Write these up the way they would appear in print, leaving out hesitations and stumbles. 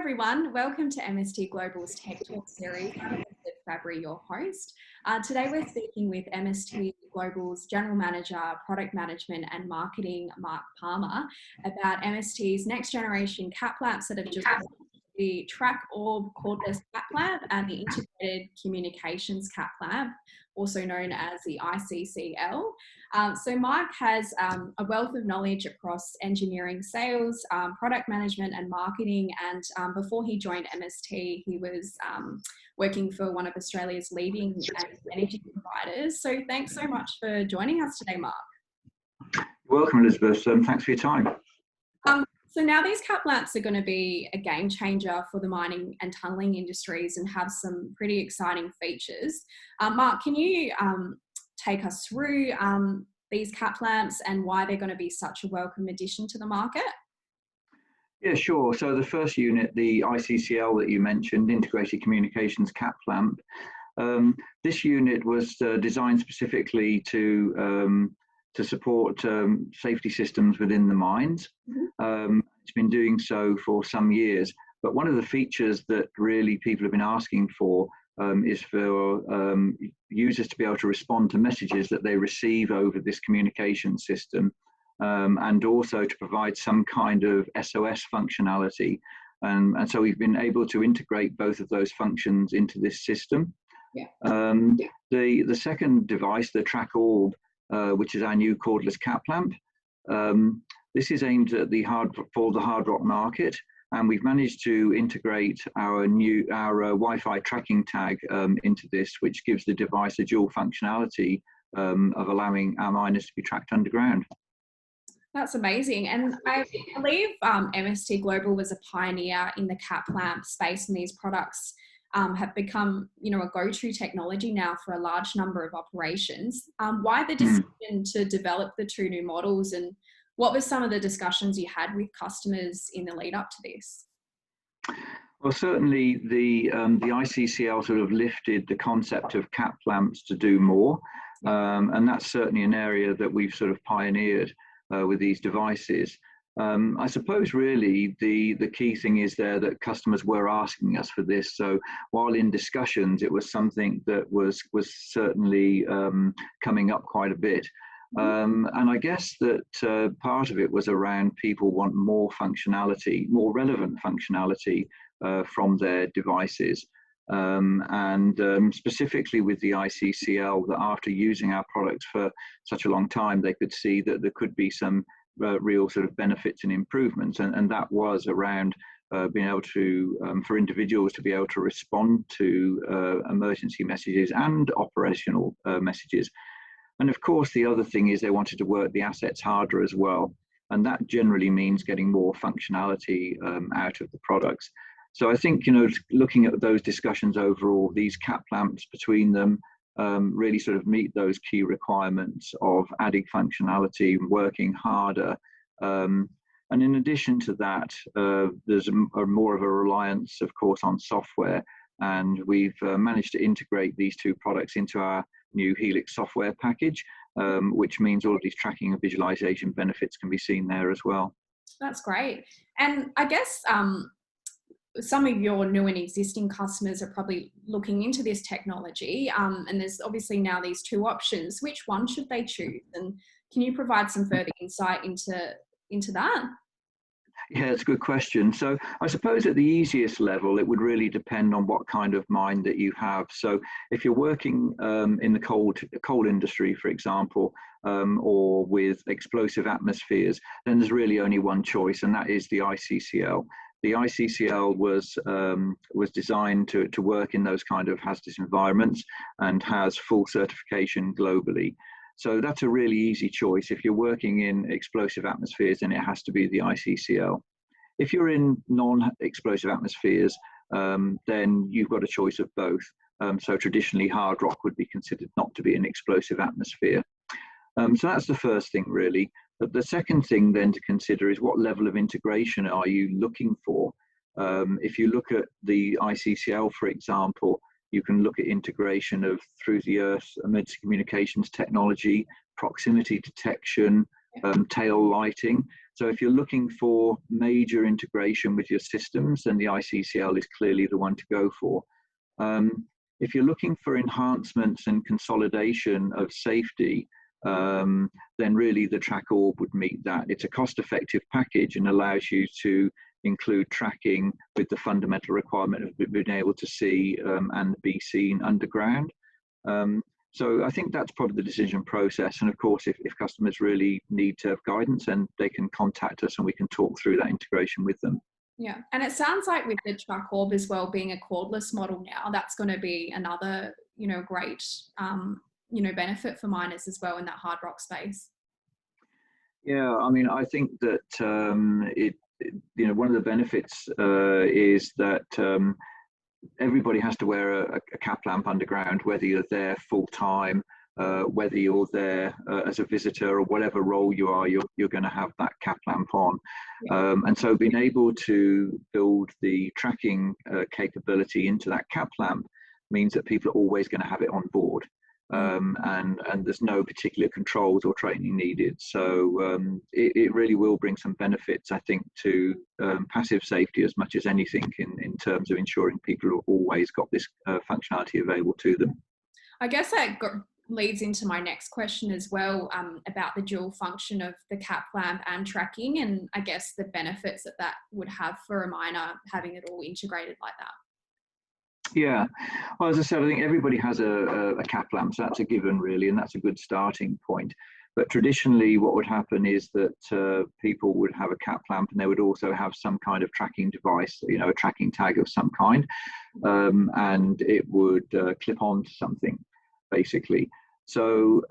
everyone, welcome to MST Global's Tech Talk series. I'm Fabry, your host. Today we're speaking with MST Global's General Manager, Product Management and Marketing, Mark Palmer, about MST's next generation CAP labs that have just the TRAK Orb Cordless CAP lab and the Integrated Communications CAP lab, also known as the ICCL. So Mark has a wealth of knowledge across engineering, sales, product management and marketing. And before he joined MST, he was working for one of Australia's leading energy providers. So thanks so much for joining us today, Mark. You're welcome, Elizabeth. Thanks for your time. So now these CAP labs are going to be a game changer for the mining and tunneling industries and have some pretty exciting features. Mark, can you take us through these CAP labs and why they're going to be such a welcome addition to the market? Yeah, sure. So the first unit, the ICCL that you mentioned, Integrated Communications CAP lamp, this unit was designed specifically to support safety systems within the mines. It's been doing so for some years, but one of the features that really people have been asking for is for users to be able to respond to messages that they receive over this communication system, and also to provide some kind of SOS functionality. And so we've been able to integrate both of those functions into this system. The second device, the TRAK Orb, which is our new cordless CAP lamp. This is aimed at the hard rock market, and we've managed to integrate our Wi-Fi tracking tag into this, which gives the device a dual functionality of allowing our miners to be tracked underground. That's amazing. And I believe MST Global was a pioneer in the CAP lamp space, and these products have become, a go-to technology now for a large number of operations. Why the decision to develop the two new models, and what were some of the discussions you had with customers in the lead up to this? Well, certainly the ICCL sort of lifted the concept of CAP lamps to do more, and that's certainly an area that we've sort of pioneered with these devices. I suppose really the key thing is there that customers were asking us for this. So while in discussions, it was something that was certainly coming up quite a bit. And I guess that part of it was around people want more functionality, more relevant functionality from their devices. And specifically with the ICCL, that after using our products for such a long time, they could see that there could be some real sort of benefits and improvements, and that was around being able to, for individuals to be able to respond to emergency messages and operational messages. And of course, the other thing is they wanted to work the assets harder as well, and that generally means getting more functionality out of the products. So I think, looking at those discussions overall, these CAP lamps between them really sort of meet those key requirements of adding functionality, working harder. And in addition to that, there's more of a reliance, of course, on software. And we've managed to integrate these two products into our new Helix software package, which means all of these tracking and visualization benefits can be seen there as well. That's great. And I guess some of your new and existing customers are probably looking into this technology, and there's obviously now these two options. Which one should they choose? And can you provide some further insight into that? Yeah, it's a good question. So I suppose at the easiest level, it would really depend on what kind of mine that you have. So if you're working in the coal industry, for example, or with explosive atmospheres, then there's really only one choice, and that is the ICCL. The ICCL was designed to work in those kind of hazardous environments and has full certification globally. So that's a really easy choice. If you're working in explosive atmospheres, then it has to be the ICCL. If you're in non-explosive atmospheres, then you've got a choice of both. So traditionally, hard rock would be considered not to be an explosive atmosphere. So that's the first thing, really. But the second thing then to consider is what level of integration are you looking for? If you look at the ICCL, for example, you can look at integration of through the earth emergency communications technology, proximity detection, tail lighting. So if you're looking for major integration with your systems, then the ICCL is clearly the one to go for. If you're looking for enhancements and consolidation of safety, then really the TRAK Orb would meet that. It's a cost-effective package and allows you to include tracking with the fundamental requirement of being able to see and be seen underground. So I think that's probably the decision process. And of course, if customers really need to have guidance, then they can contact us and we can talk through that integration with them. Yeah, and it sounds like with the TRAK Orb as well being a cordless model now, that's going to be another, great, benefit for miners as well in that hard rock space. Yeah, I mean, I think that one of the benefits is that everybody has to wear a cap lamp underground, whether you're there full time, whether you're there as a visitor or whatever role you are, you're going to have that cap lamp on. Yeah. And so being able to build the tracking capability into that cap lamp means that people are always going to have it on board. And there's no particular controls or training needed. So it really will bring some benefits, I think, to passive safety as much as anything in terms of ensuring people have always got this functionality available to them. I guess that leads into my next question as well, about the dual function of the cap lamp and tracking, and I guess the benefits that would have for a miner having it all integrated like that. Yeah, well, as I said, I think everybody has a cap lamp, so that's a given really, and that's a good starting point. But traditionally what would happen is that people would have a cap lamp and they would also have some kind of tracking device, a tracking tag of some kind, and it would clip on to something, basically. So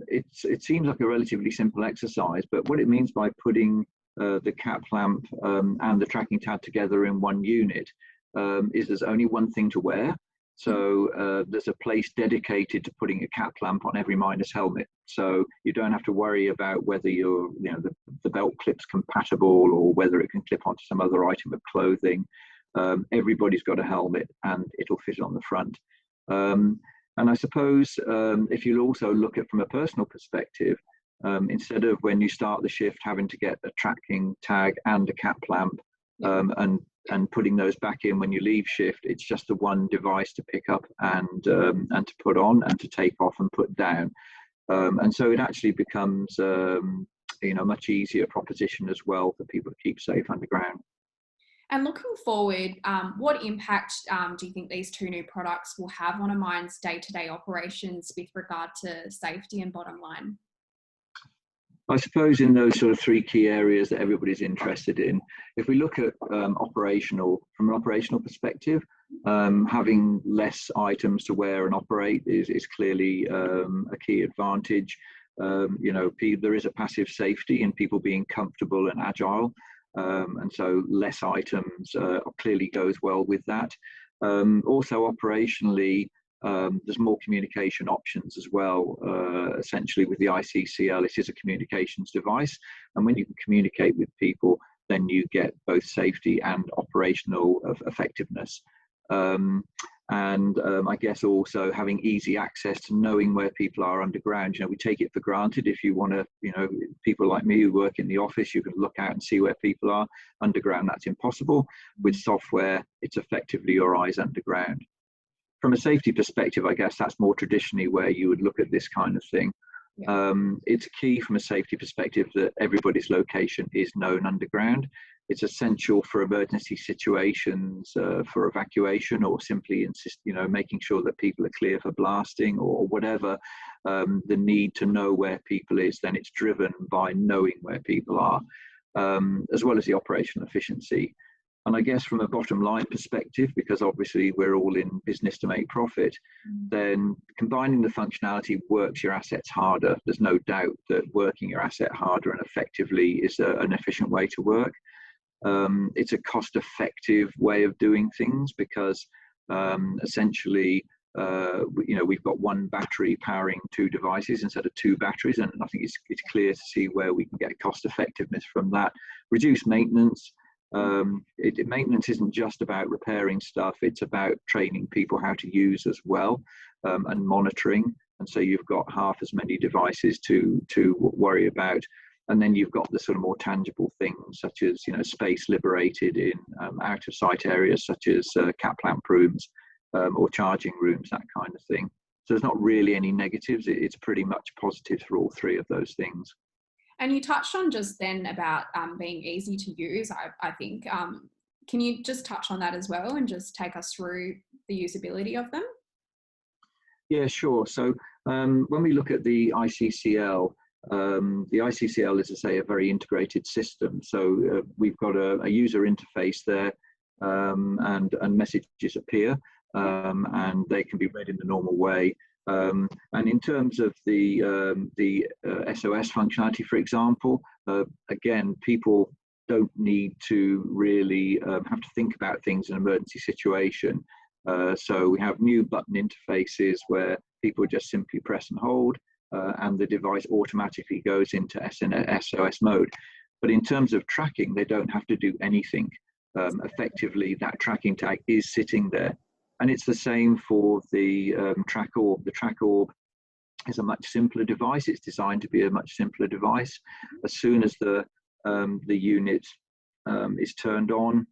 it seems like a relatively simple exercise, but what it means by putting the cap lamp and the tracking tag together in one unit is there's only one thing to wear. So there's a place dedicated to putting a cap lamp on every miner's helmet. So you don't have to worry about whether the belt clip's compatible or whether it can clip onto some other item of clothing. Everybody's got a helmet and it'll fit on the front. And I suppose if you also look at from a personal perspective, instead of when you start the shift having to get a tracking tag and a cap lamp and putting those back in when you leave shift, it's just the one device to pick up and to put on and to take off and put down. And so it actually becomes a much easier proposition as well for people to keep safe underground. And looking forward, what impact do you think these two new products will have on a mine's day-to-day operations with regard to safety and bottom line? I suppose in those sort of three key areas that everybody's interested in, if we look at from an operational perspective, having less items to wear and operate is clearly a key advantage. There is a passive safety in people being comfortable and agile. And so less items clearly goes well with that. Also operationally, there's more communication options as well. Essentially with the ICCL, it is a communications device. And when you can communicate with people, then you get both safety and operational effectiveness. I guess also having easy access to knowing where people are underground. We take it for granted. If you want to, people like me who work in the office, you can look out and see where people are underground. That's impossible. With software, it's effectively your eyes underground. From a safety perspective, I guess that's more traditionally where you would look at this kind of thing. Yeah. It's key from a safety perspective that everybody's location is known underground. It's essential for emergency situations, for evacuation, or simply making sure that people are clear for blasting or whatever. The need to know where people is, then it's driven by knowing where people are, as well as the operational efficiency. And I guess from a bottom line perspective, because obviously we're all in business to make profit, then combining the functionality works your assets harder. There's no doubt that working your asset harder and effectively is an efficient way to work. It's a cost-effective way of doing things because essentially, we've got one battery powering two devices instead of two batteries, and I think it's clear to see where we can get cost effectiveness from that. Reduce maintenance. Maintenance isn't just about repairing stuff, it's about training people how to use as well, and monitoring. And so you've got half as many devices to worry about. And then you've got the sort of more tangible things, such as, you know, space liberated in out of sight areas, such as cat lamp rooms or charging rooms, that kind of thing. So there's not really any negatives. It's pretty much positives for all three of those things. And you touched on just then about being easy to use, I think. Can you just touch on that as well and just take us through the usability of them? Yeah, sure. So when we look at the ICCL, is, to say, a very integrated system. So we've got a user interface there, and messages appear, and they can be read in the normal way. And in terms of the SOS functionality, for example, again, people don't need to really have to think about things in an emergency situation. So we have new button interfaces where people just simply press and hold, and the device automatically goes into SOS mode. But in terms of tracking, they don't have to do anything. Effectively, that tracking tag is sitting there. And it's the same for the TRAK Orb. The TRAK Orb is a much simpler device. It's designed to be a much simpler device. As soon as the unit is turned on,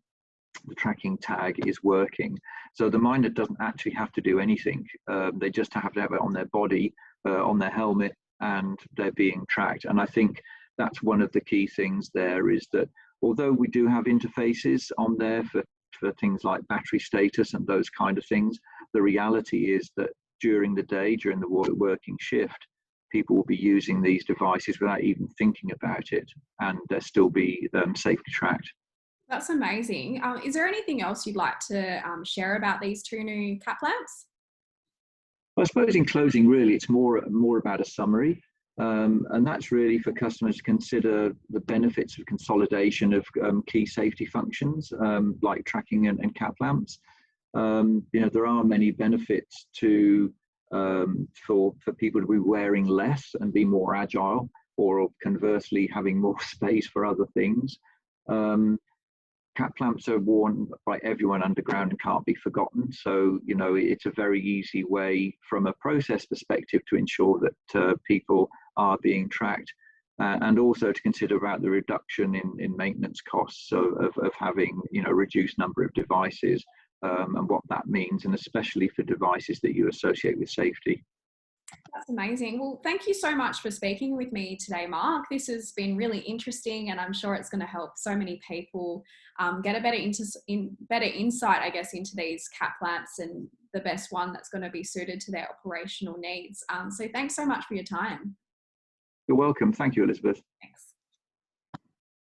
the tracking tag is working. So the miner doesn't actually have to do anything. They just have to have it on their body, on their helmet, and they're being tracked. And I think that's one of the key things there, is that although we do have interfaces on there for things like battery status and those kind of things, the reality is that during the day, during the working shift, people will be using these devices without even thinking about it, and they'll still be safely tracked. That's amazing. Is there anything else you'd like to share about these two new cat lamps? I suppose in closing, really, it's more about a summary. And that's really for customers to consider the benefits of consolidation of key safety functions, like tracking and cat lamps. You know, there are many benefits to for people to be wearing less and be more agile, or conversely having more space for other things. Cat lamps are worn by everyone underground and can't be forgotten. So, you know, it's a very easy way from a process perspective to ensure that people are being tracked, and also to consider about the reduction in maintenance costs of having, you know, reduced number of devices, and what that means, and especially for devices that you associate with safety. That's amazing. Well, thank you so much for speaking with me today, Mark. This has been really interesting, and I'm sure it's going to help so many people get a better insight, I guess, into these cat lamps and the best one that's going to be suited to their operational needs. So thanks so much for your time. You're welcome. Thank you, Elizabeth. Thanks.